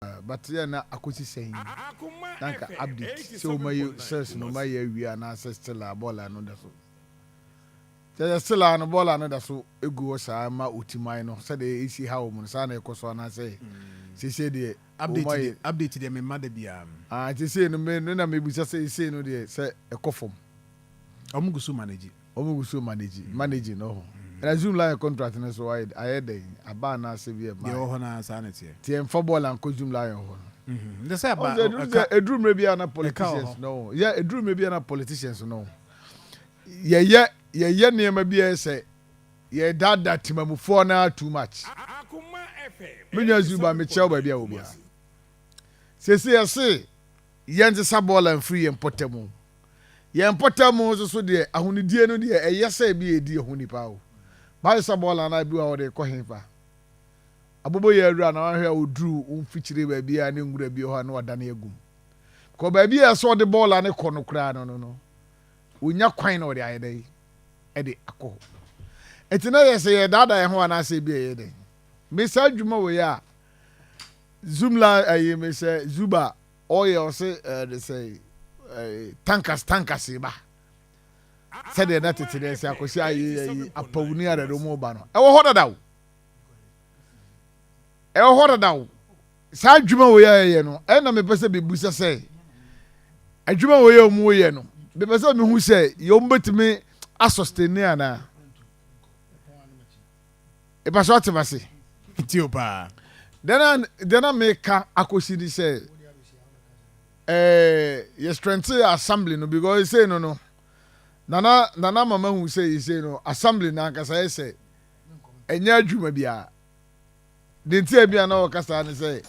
but yeah na akosi saying nanka update so my search no my we na still a ball no da so there still a no ball no da so egu sa ma otimai no say dey isi how mo sa na ekoso na say say dey update dey me mother bia ti say no me na me bi say no dey say ekofom omugusu manage no resume line contract na so I had dey aba na say bi ma yo ho na sanity ti en football and resume line ho they say about edrum maybe na politicians no yeah edrum maybe na politicians no yeah niam bia say yeah that timamufo na too much Akoma FM menya zuba me chew ba bia obia say yenze saball and free and potemu yen potemu so de ahunidie no de eyese bi edi ahunipa o ba saball na bi wa de ko henfa abobo ye awura na hwa oduru umfichire ba bia ne ngura bi ho na wadane agum ko ba bia so de ball na ko no kra no onya kwan na o de ayedai e de akọ etina yese ye dada ye ho na se bi ye de me sa dwuma wo ya zoomla ayi me se zuba oil say they say tankers ba said they not today say akosi ayi apawuni ara do mo ba no e wo hoda daw sa dwuma wo ya ye no e na me pese bi busa say adwuma wo ya mu ye no be pese me hu say yo mbetimi asustain ana e pa so tebase tiopa then I make akosi di say your strength assembly no because say no nana mama who say no assembly na kasa say enya adwuma bia de ntia bia na o kasa ne say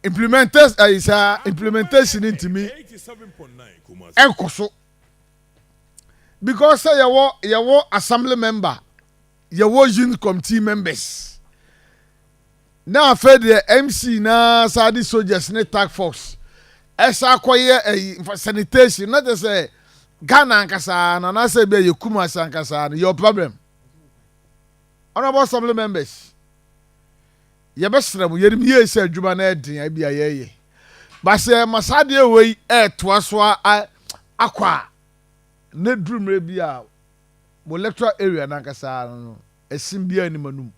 implementation into me 87.9 enkoso because say your assembly member your unit committee members now fed the MC na Saudi soldiers ne task force esa koye sanitation not to say Ghana nkasa na say be yekuma sankasa your problem honorable assembly members ye besrem yerim ye say adwuma na edin abia ye ba say masade we toa so akwa ne drumre bia mo electoral area na nkasa no esim bia ni manum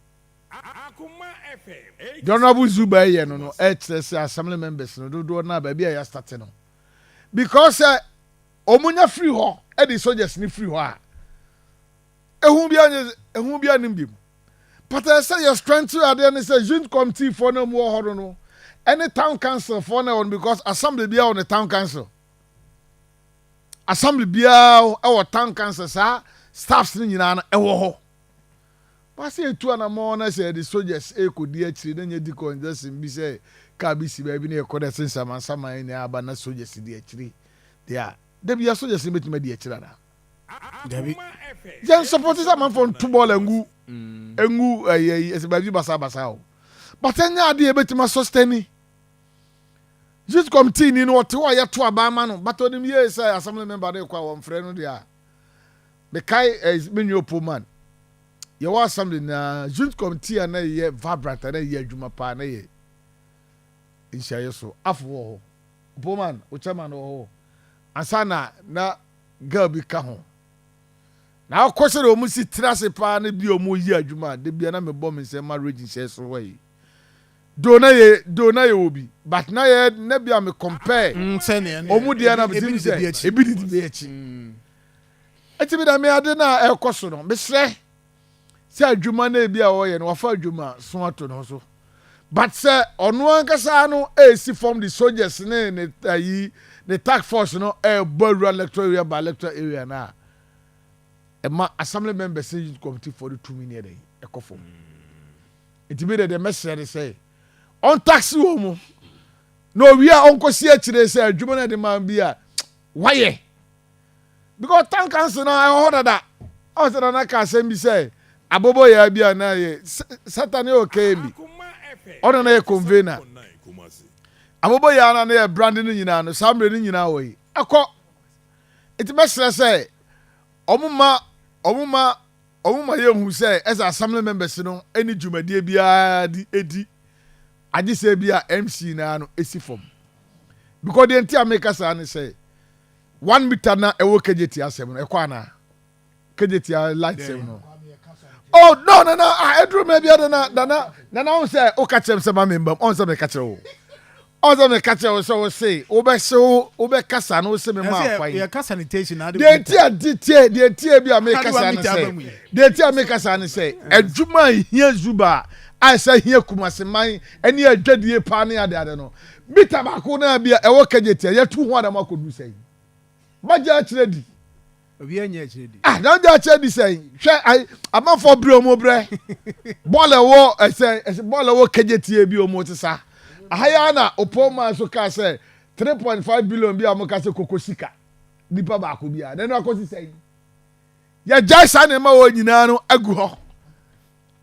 Akoma FM the honorable Zuba ye no assembly members no do na ba bia ya start no because omunya free ho e the soldiers ni free ho a ehun bia nim bim but I say your strength to there say unit committee for no more ho no any town council for no because assembly bia on the town council assembly bia our town council sa staffs ni nyina na e wo ho Pasi etu ana mo na say the soldiers ekodi akiri na nyedi congestion bi say ka bi si ba bi na ekoda sensama sama ni aba na soldiers di akiri dia de bi soldiers betuma di akiri na Dabi jan support sama for football engu ese ba bi basa o but enya ade betuma sustain just committee ni no what wa ye to aba ma no but onim ye say assembly member dey kwa won frɛ no dia the kai is menu opoman your assembly na joint committee na ye vibrant na ye adwuma pa na ye inshaye so afwo boman o chairman ho ansana na girl bi ka ho na akwose o mu si trase pa na bi o mu yi adwuma de bia na me bom se marriage share so we do na ye obi but na ye na bia me compare o mu dia na be ebi di be echi eti bi da me ade na ekoso no be sre say adwuma na bia o ye no wafa adwuma so ato no so but say ono ankasa no si from the soldiers ne the task force no boru electoral area by electoral area na ma assembly members say committee for the 2 minutes dey ekofo it be the message say on tax wo mu no we are on kosi akire say adwuma na de man bia why because town council na I order that I was na ka say be say abobo ya bia na ye Satan okay mi ona na ye convener abobo ya na ye branding nyina no samre ni nyina wo yi akọ it mesre say omuma ye hu say as assembly members no any dwumadie bia di edi agye sɛ bi a MC na no esi fam because the entire maker say say 1 meter na ewo kejeti asem no ekwa na kejeti light sem no oh no edru me bia na on say o ka chem se ma membam on say me ka chere o say me ka chere so say o be kasa no say me ma afan ya ka sanitation na the entire bia make kasa no say the entire make kasa no say adwuma hia zuba I say hia kumaseman eni adwadie pa na ade no bita ba ko na bia ewo kejeti ya tu ho adam akodu say Baja Chedi. We are near Chedi. Now that Chedi say, I'm not for Bromo Bre. Bola war, I say, as a bola war Kajeti Bio Motisa. Hayana, Opoma Soka say, 3.5 billion be a Mokasa Kokosika. Nipa Bakubia. Then I was saying, Ya Jason and Mao Yinano, Aguho.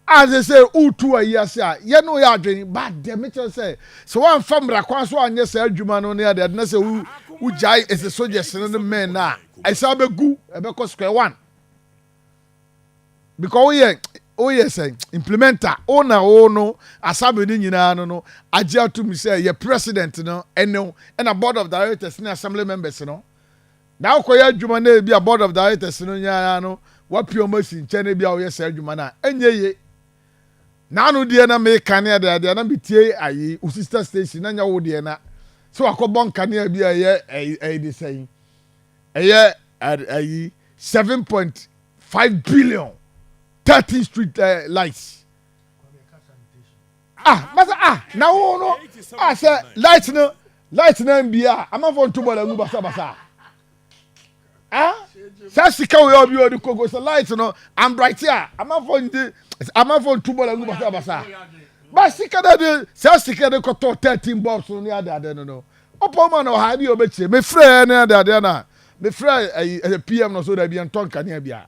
As they say, Utu a year, sir. You know, you're drinking, but the Mitchell say, so one from Rakwaso and yes, Jumano near that, and I say, who jai is a soldier and the men now. I saw a goo, because square one. Because say implementer, no, asabi ni no, ajia to me say, your president, no, and a board of directors, and assembly members, no. Now, Koya Jumane be a board of directors, no, what pure mercy in Chene be our yes, Jumana, and ye. Now, no, dear, na me canea there, na be tea, aye, sister station, and your dear. So I call bon can be a saying a year at 7.5 billion 13 street lights. Now no, I said lights no MBA. I'm not for 2 ball basa. Sasika we all be the Congo so lights no. I'm right here. I'm not for 2 ball basa. But sika de sasika de koto 13 bulbs on the other no. Opoma no ha bi obeche. Me frɛ na de na. Me frɛ PM no so da bi anton kanea bia.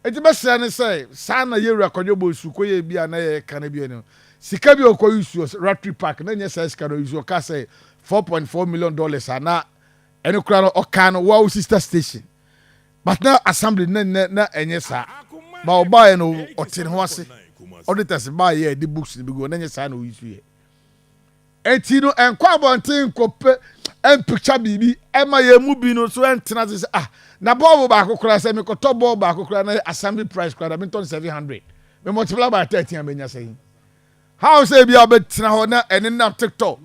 Enti be sɛ ne sɛ sa na ye rekodwo bo su ko ye bia na ye kan bia no. Sika bi okoyi su Rotary Park na nye sɛ sika no use ka sɛ $4.4 million ana eno kura no oka no wow sister station. But now assembly na enye sa. Ba oba no otin ho ase. Auditors buy here the books be go na nye sa na oyisu ye. Enti no enkwa abonten kope en picture bibi ema ye mu bi no so entena se na ball ba akokora se me koto ball ba akokora na assembly price kora me ton 700 me multiply by 13 amenya say how say bi obetina ho na enna TikTok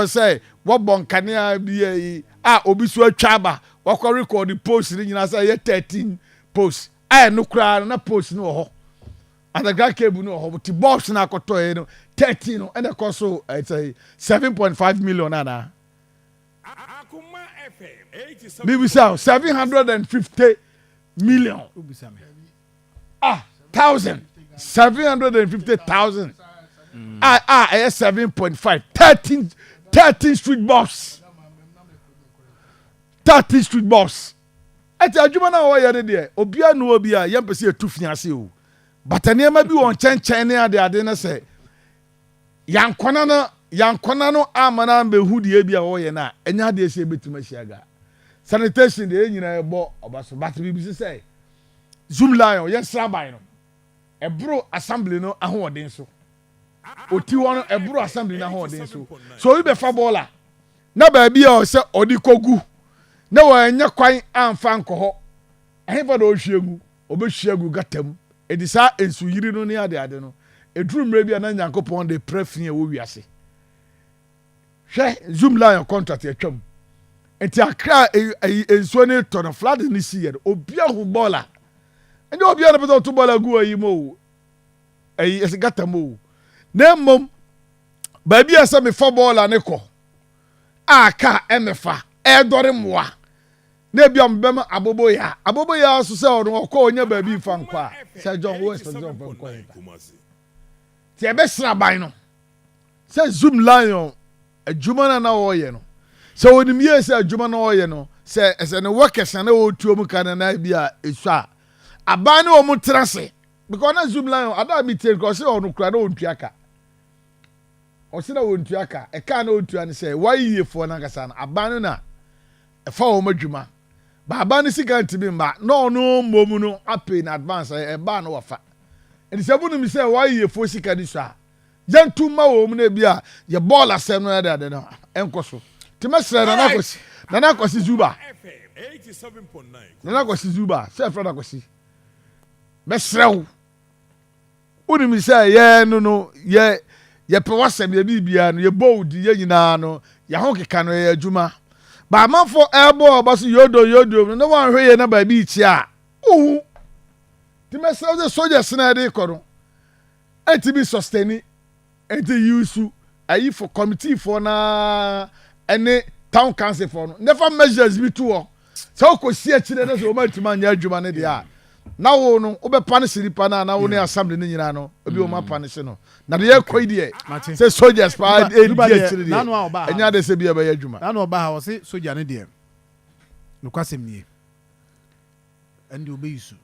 say what bon kanea bi obi so atwa ba wakọ record the post ni nyina say 13 post no kra na post no ho and the guy cable no ho ti box na akoto e no 13 no and the cost so it's a 7.5 million ana Akoma FM 87 maybe so 750 million thousand 750,000 7.5 13 street boss 13 street boss ati adwuma na wo ye de obia no obia yempese etufia ase o but aniema bi won chenchen ne ade na se yankona no amana behu de bia wo ye na enya de ese betuma shiaga sanitation de nyina ebo obaso but bi say zoom lion yes rabai no ebro assembly no ahoden so oti won ebro assembly no ahoden so we be fa baller na ba bia o se odi kogu na wa enya kwan amfa nkoho ehefa do hwiegu obehwiegu gatam edisa ensu yiri no ne ade no eduru mre bia na nyankopon de prefie wo wiase hwe zoom lion contract atwam enti akra ensu ne to no flood ni siye obia hu baller ende obia na beto to baller gu ayi mo esi gatam na mom ba bia se me fa baller ne ko aka emefa edore moa na bia mbema aboboya so se ono ko onya ba bi fa nkwa se John West John fa nkwa ti ebe sra ban no se zoom lion adwuma na wo ye no se onim ye se adwuma na wo ye no se ne workers na wo tuo mu kan na bia esu aban ne wo mu trase because na zoom lion ada mi tie ko se ono kura na ontuaka o se na ontuaka e ka na ontua ne se why ye for na kasa na aban na e fa wo madwuma baba ne sika ntimi mba no momu no apay in advance e ba no wafa and se bunu mi say why ye for sika di so Yentu ma wo mu na bia ye ball asem no ya de no enko so. Ti mesre na kwasi Zuba. FM 87.9. Na kwasi Zuba, se friend kwasi. Mesrew. Uni mi say ye no ye pe wasem ye bibia no ye bold ye nyina no ye ho keka no ye adwuma. Ba manfo elbow ba so yodo no wan hwe ye na ba bi chi a. Ohu. Ti mesrew the soldiers na dey koro. Enti bi sustain enti yusu ayi for committee for na any town council for no never measures bi to o so ko si akire na so o matima nya adwuma ne dia na wo no wo be pane siripa na wo ne assembly ne nyina no obi o ma pane se no na de yakoi de say soldiers pa e di akire de enya de se bi e be adwuma na no ba ha wo se soldier ne de no kwasem nie andi obe yusu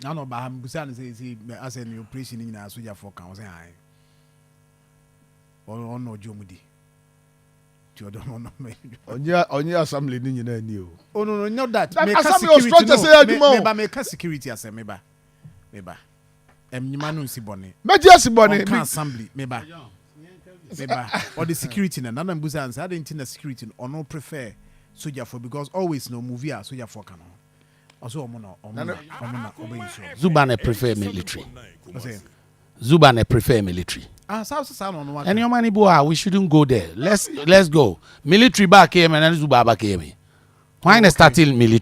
na no ba ha mbusa ne say ase ne operation ne nyina soldier for kan wo say ai no jomudi onye assembly ni nyina ni o. Oh no, not that. Assembly structure say adwuma. Me ka security asem me ba. Nyima no nsi bone. Meji asi bone. Ka assembly me ba. Or the security na na mbusa answer didn't na security no prefer soldier for because always no movie a soldier for kan. Also omo na obey so. Zuba ne prefer military. Zuba ne prefer military. And your money boy, we shouldn't go there. Let's go. Military back here and then Zuba back here. Why not starting military?